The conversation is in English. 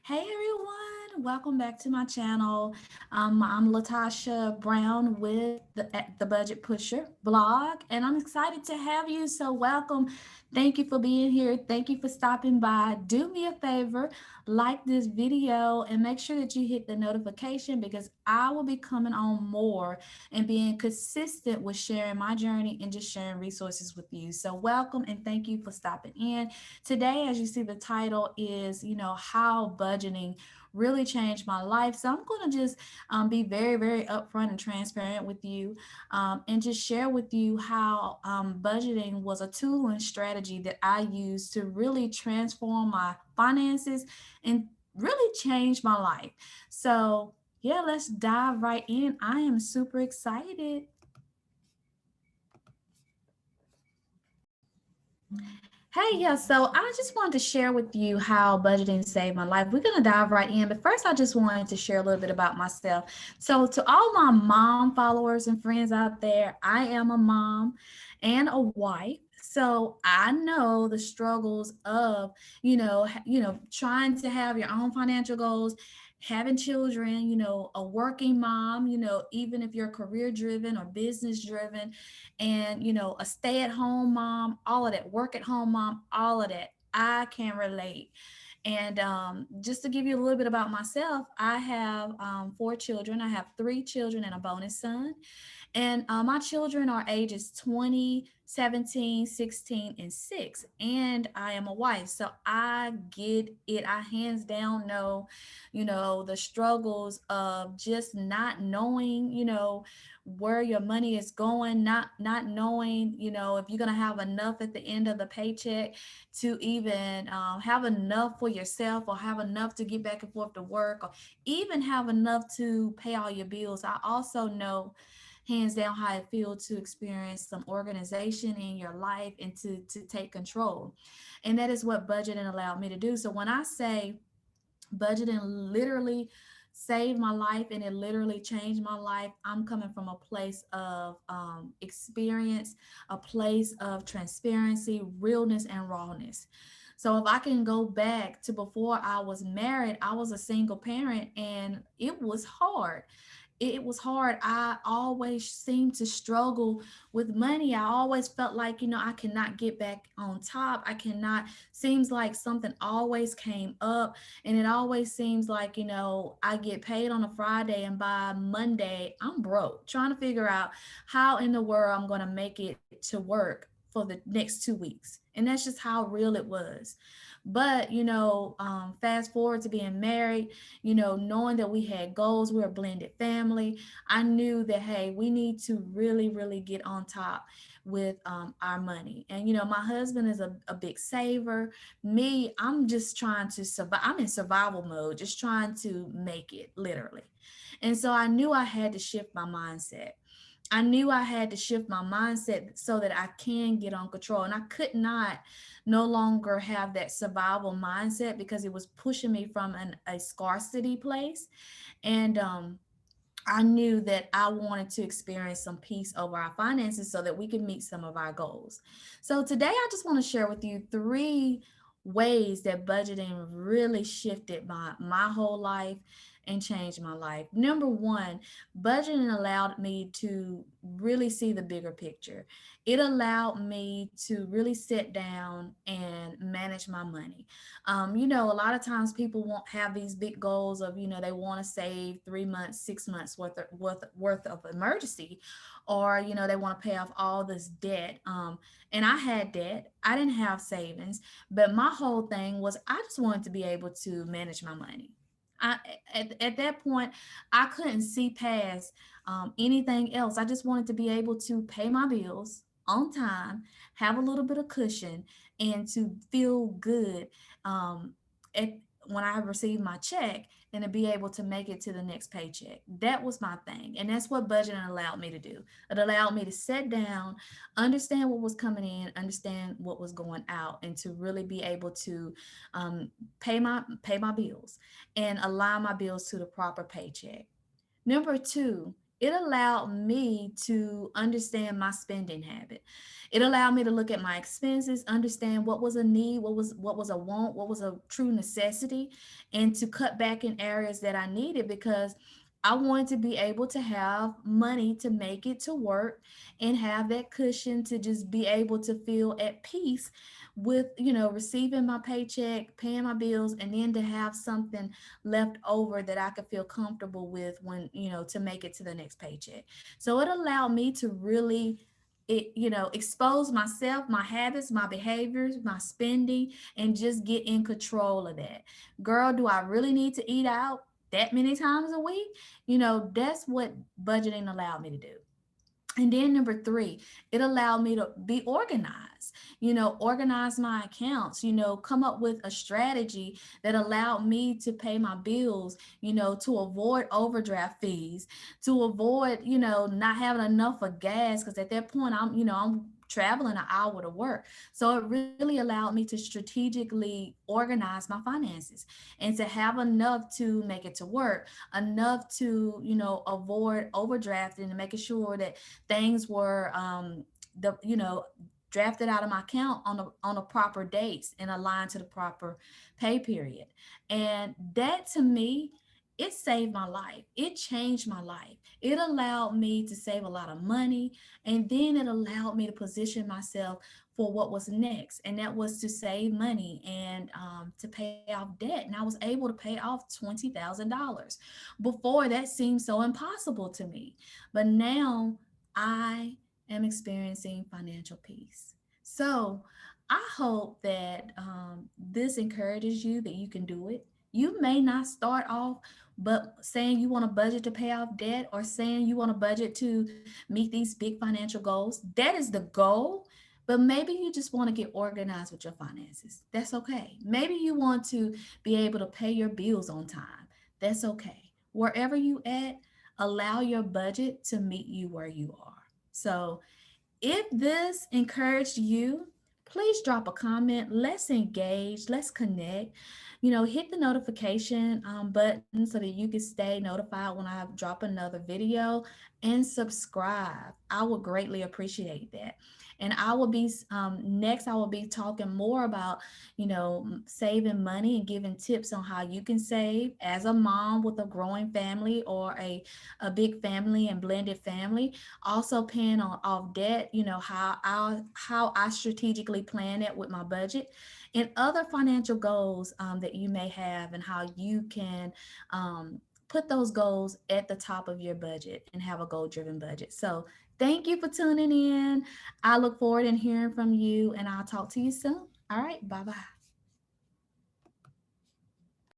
Hey everyone, welcome back to my channel. I'm Latasha Brown with the Budget Pusher blog, and I'm excited to have you. So welcome. Thank you for being here. Thank you for stopping by. Do me a favor, like this video and make sure that you hit the notification because I will be coming on more and being consistent with sharing my journey and just sharing resources with you. So welcome and thank you for stopping in. Today, as you see, the title is, how budgeting really changed my life. So I'm going to just be very, very upfront and transparent with you and just share with you how budgeting was a tool and strategy that I used to really transform my finances and really change my life. So, yeah, let's dive right in. I am super excited. Hey, yeah, so I just wanted to share with you how budgeting saved my life. We're going to dive right in, but first, I just wanted to share a little bit about myself. So, to all my mom followers and friends out there, I am a mom and a wife. So, I know the struggles of, trying to have your own financial goals, having children, a working mom, even if you're career driven or business driven, and a stay-at-home mom, all of that, work at home mom, all of that, I can relate. And just to give you a little bit about myself, I have four children. I have three children and a bonus son. And my children are ages 20, 17, 16, and 6. And I am a wife. So I get it. I hands down know, the struggles of just not knowing, where your money is going, not knowing, if you're going to have enough at the end of the paycheck to even have enough for yourself or have enough to get back and forth to work or even have enough to pay all your bills. I also know hands down how it feels to experience some organization in your life and to take control. And that is what budgeting allowed me to do. So when I say budgeting literally saved my life and it literally changed my life, I'm coming from a place of experience, a place of transparency, realness, and rawness. So if I can go back to before I was married, I was a single parent and it was hard. It was hard. I always seemed to struggle with money. I always felt like, I cannot get back on top. I cannot, seems like something always came up. And it always seems like, I get paid on a Friday and by Monday, I'm broke, trying to figure out how in the world I'm going to make it to work for the next 2 weeks. And that's just how real it was. But, fast forward to being married, knowing that we had goals, we were a blended family, I knew that, hey, we need to really, really get on top with our money. And, my husband is a big saver. Me, I'm just trying to survive. I'm in survival mode, just trying to make it literally. And so I knew I had to shift my mindset. I knew I had to shift my mindset so that I can get on control. And I could not no longer have that survival mindset because it was pushing me from a scarcity place. And I knew that I wanted to experience some peace over our finances so that we could meet some of our goals. So today I just want to share with you three ways that budgeting really shifted my whole life and changed my life. Number one, budgeting allowed me to really see the bigger picture. It allowed me to really sit down and manage my money. A lot of times people won't have these big goals of, they want to save 3 months, 6 months worth of emergency, or, they want to pay off all this debt. And I had debt. I didn't have savings, but my whole thing was I just wanted to be able to manage my money. I, at that point, I couldn't see past anything else. I just wanted to be able to pay my bills on time, have a little bit of cushion, and to feel good um, at, when I receive my check and to be able to make it to the next paycheck. That was my thing. And that's what budgeting allowed me to do. It allowed me to sit down, understand what was coming in, understand what was going out, and to really be able to pay my bills and align my bills to the proper paycheck. Number two, it allowed me to understand my spending habit. It allowed me to look at my expenses, understand what was a need, what was a want, what was a true necessity, and to cut back in areas that I needed, because I wanted to be able to have money to make it to work and have that cushion to just be able to feel at peace with, receiving my paycheck, paying my bills, and then to have something left over that I could feel comfortable with when, to make it to the next paycheck. So it allowed me to really expose myself, my habits, my behaviors, my spending, and just get in control of that. Girl, do I really need to eat out that many times a week? That's what budgeting allowed me to do. And then number three, it allowed me to be organized, organize my accounts, come up with a strategy that allowed me to pay my bills, to avoid overdraft fees, to avoid, not having enough of gas. Cause at that point I'm traveling an hour to work. So it really allowed me to strategically organize my finances and to have enough to make it to work, enough to, avoid overdrafting and making sure that things were the drafted out of my account on a proper dates and aligned to the proper pay period. And that, to me, it saved my life. It changed my life. It allowed me to save a lot of money, and then it allowed me to position myself for what was next, and that was to save money and to pay off debt. And I was able to pay off $20,000. Before, that seemed so impossible to me, but now I am experiencing financial peace. So I hope that this encourages you that you can do it. You may not start off, but saying you want a budget to pay off debt, or saying you want a budget to meet these big financial goals, that is the goal. But maybe you just want to get organized with your finances. That's okay. Maybe you want to be able to pay your bills on time. That's okay. Wherever you at, allow your budget to meet you where you are. So if this encouraged you, please drop a comment. Let's engage. Let's connect. Hit the notification button so that you can stay notified when I drop another video, and subscribe. I would greatly appreciate that. And I will be next. I will be talking more about saving money and giving tips on how you can save as a mom with a growing family, or a big family and blended family. Also paying off debt, how I strategically plan it with my budget, and other financial goals that you may have, and how you can put those goals at the top of your budget and have a goal driven budget. So thank you for tuning in. I look forward to hearing from you, and I'll talk to you soon. All right, bye bye.